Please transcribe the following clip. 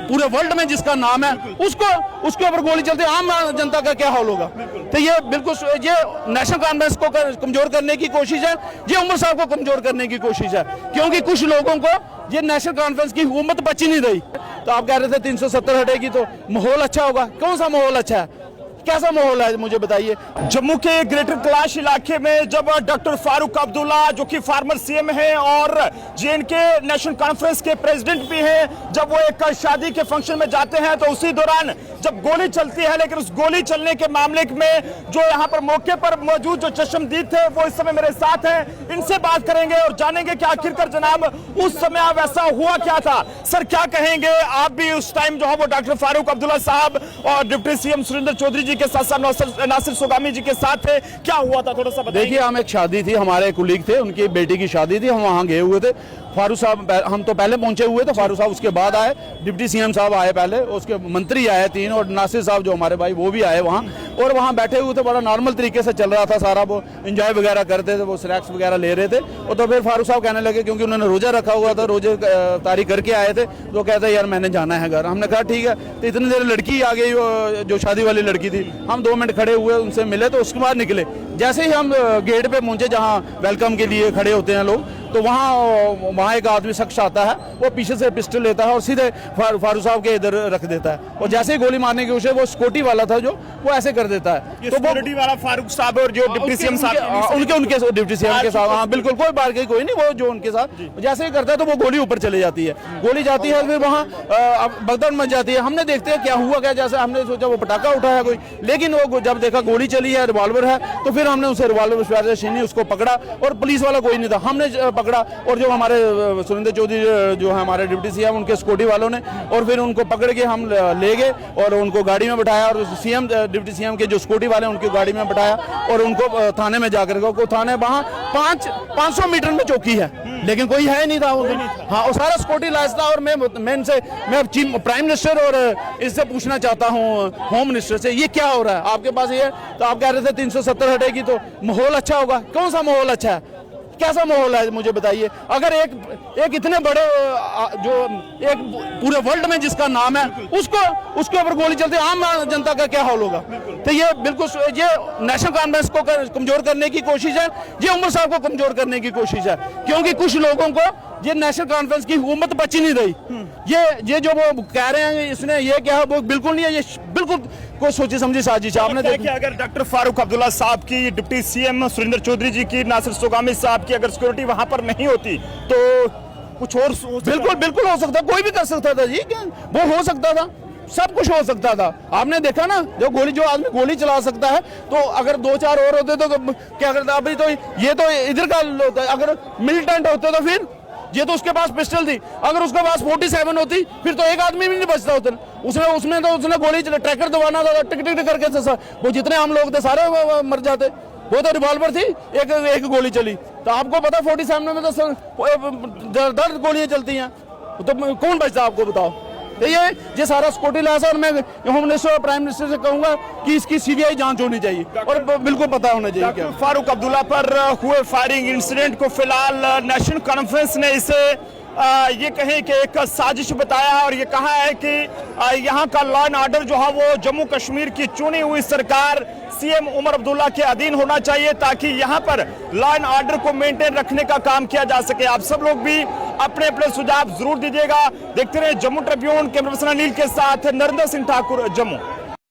पूरे वर्ल्ड में जिसका नाम है उसको उसके ऊपर गोली चलती है, आम जनता का क्या हाल होगा। तो ये बिल्कुल ये नेशनल कॉन्फ्रेंस को कमजोर करने की कोशिश है, ये उमर साहब को कमजोर करने की कोशिश है, क्योंकि कुछ लोगों को ये नेशनल कॉन्फ्रेंस की हुकूमत बची नहीं रही। तो आप कह रहे थे 370 हटेगी तो माहौल अच्छा होगा, कौन सा माहौल अच्छा है, कैसा माहौल है मुझे बताइए। जम्मू के ग्रेटर कैलाश इलाके में जब डॉक्टर फारूक अब्दुल्ला जो कि फार्मर सीएम हैं और जेएनके नेशनल कॉन्फ्रेंस के प्रेसिडेंट भी हैं, जब वो एक शादी के फंक्शन में जाते हैं तो उसी दौरान जब गोली चलती है, लेकिन उस गोली चलने के मामले में जो यहाँ पर मौके पर मौजूद जो चश्मदीद थे वो इस समय मेरे साथ हैं, इनसे बात करेंगे और जानेंगे कि आखिरकार जनाब उस समय अब ऐसा हुआ क्या था। सर क्या कहेंगे, आप भी उस टाइम जो है वो डॉक्टर फारूक अब्दुल्ला साहब और डिप्टी सीएम सुरेंद्र चौधरी जी के साथ साथ नासिर सोगामी जी के साथ थे, क्या हुआ था थोड़ा सा बताइए। देखिए, हम एक शादी थी, हमारे कुलीग थे, उनकी बेटी की शादी थी, हम वहाँ गए हुए थे। फारूक साहब हम तो पहले पहुंचे हुए थे, फारूक साहब उसके बाद आए, डिप्टी सीएम साहब आए पहले, उसके मंत्री आए 3 और नासिर साहब जो हमारे भाई वो भी आए वहाँ, और वहाँ बैठे हुए थे, बड़ा नॉर्मल तरीके से चल रहा था सारा, वो एंजॉय वगैरह करते थे, वो स्नैक्स वगैरह ले रहे थे। और तो फिर फारूक साहब कहने लगे, क्योंकि उन्होंने रोजा रखा हुआ था, रोजे तारीख करके आए थे, तो कहते यार मैंने जाना है घर। हमने कहा ठीक है। तो इतनी देर लड़की आ गई, जो शादी वाली लड़की थी, हम 2 मिनट खड़े हुए, उनसे मिले, तो उसके बाद निकले। जैसे ही हम गेट पे पहुंचे जहाँ वेलकम के लिए खड़े होते हैं लोग, तो वहाँ एक आदमी शख्स आता है, वो पीछे से पिस्टल लेता है और सीधे फारूक साहब के इधर रख देता है, और जैसे ही गोली मारने की कोशिश, वो सिक्योरिटी वाला था जो वो ऐसे कर देता है। तो सिक्योरिटी वाला फारूक साहब और जो डिप्टी सीएम साहब उनके डिप्टी सीएम के साथ, हाँ बिल्कुल, कोई बात कोई नहीं, वो जो उनके साथ जैसे ही करता है तो वो गोली ऊपर चली जाती है, गोली जाती है, फिर वहाँ भगदड़ मच जाती है। हमने देखते हैं क्या हुआ क्या, जैसे हमने सोचा वो पटाखा उठाया कोई, लेकिन वो जब देखा गोली चली है, रिवॉल्वर है, तो फिर हमने उसे रिवॉल्वर छीनी, उसको पकड़ा, और पुलिस वाला कोई नहीं था, हमने पकड़ा, और जो हमारे सुरेंद्र चौधरी जो है हमारे डिप्टी सीएम, उनके सिक्योरिटी वालों ने, और फिर उनको पकड़ के हम ले गए और उनको गाड़ी में बैठाया, और सीएम डिप्टी सीएम के जो सिक्योरिटी वाले उनकी गाड़ी में बैठाया, और उनको थाने में जाकर के, थाने वहाँ 500 मीटर में चौकी है, लेकिन कोई है नहीं था। हाँ, और सारा सिक्योरिटी लाइस था। और मैं इनसे प्राइम मिनिस्टर और इससे पूछना चाहता हूँ, होम मिनिस्टर से, ये क्या हो रहा है आपके पास ये? तो आप कह रहे थे 370 हटेगी तो माहौल अच्छा होगा, कौन सा माहौल अच्छा है, कैसा माहौल है मुझे बताइए। अगर एक इतने बड़े जो एक पूरे वर्ल्ड में जिसका नाम है उसके ऊपर गोली चलती है, आम जनता का क्या हाल होगा। तो ये बिल्कुल ये नेशनल कॉन्फ्रेंस को कमजोर करने की कोशिश है, ये उमर साहब को कमजोर करने की कोशिश है, क्योंकि कुछ लोगों को ये नेशनल कॉन्फ्रेंस की हुकूमत बची नहीं रही। ये जो वो कह रहे हैं इसने ये क्या है, वो बिल्कुल नहीं है, ये बिल्कुल कोई सोची समझी साजिश है। आपने देखिए, अगर डॉक्टर फारूक अब्दुल्ला साहब की, डिप्टी सीएम सुरेंद्र चौधरी जी की, नासिर सोगामी साहब की अगर सिक्योरिटी वहां पर नहीं होती तो कुछ और बिल्कुल हो सकता, कोई भी कर सकता था जी, वो हो सकता था, सब कुछ हो सकता था। आपने देखा ना, जो आदमी गोली चला सकता है, तो अगर 2-4 और होते तो क्या करता। अभी तो ये तो इधर का होता है, अगर मिलिटेंट होते तो फिर ये तो उसके पास पिस्टल थी, अगर उसके पास 47 होती फिर तो एक आदमी भी नहीं बचता होता। उसने गोली ट्रैकर दबाना था, टिक टिक करके वो जितने हम लोग थे सारे मर जाते। वो तो रिवॉल्वर थी, एक गोली चली, तो आपको पता 47 में तो दर्द गोलियां चलती हैं, तो कौन बचता आपको बताओ। तो ये सारा सिक्योरिटी लॉस है, और मैं होम मिनिस्टर और प्राइम मिनिस्टर से कहूंगा कि इसकी सीबीआई जांच होनी चाहिए और बिल्कुल पता होना चाहिए क्या। फारूक अब्दुल्ला पर हुए फायरिंग इंसिडेंट को फिलहाल नेशनल कॉन्फ्रेंस ने इसे ये कहें कि एक साजिश बताया, और ये कहा है कि यहाँ का लॉ एंड ऑर्डर जो है वो जम्मू कश्मीर की चुनी हुई सरकार सीएम उमर अब्दुल्ला के अधीन होना चाहिए, ताकि यहाँ पर लॉ एंड ऑर्डर को मेंटेन रखने का काम किया जा सके। आप सब लोग भी अपने अपने सुझाव जरूर दीजिएगा। देखते रहे Jammu Tribune, camera person Anil के साथ नरेंद्र सिंह ठाकुर, जम्मू।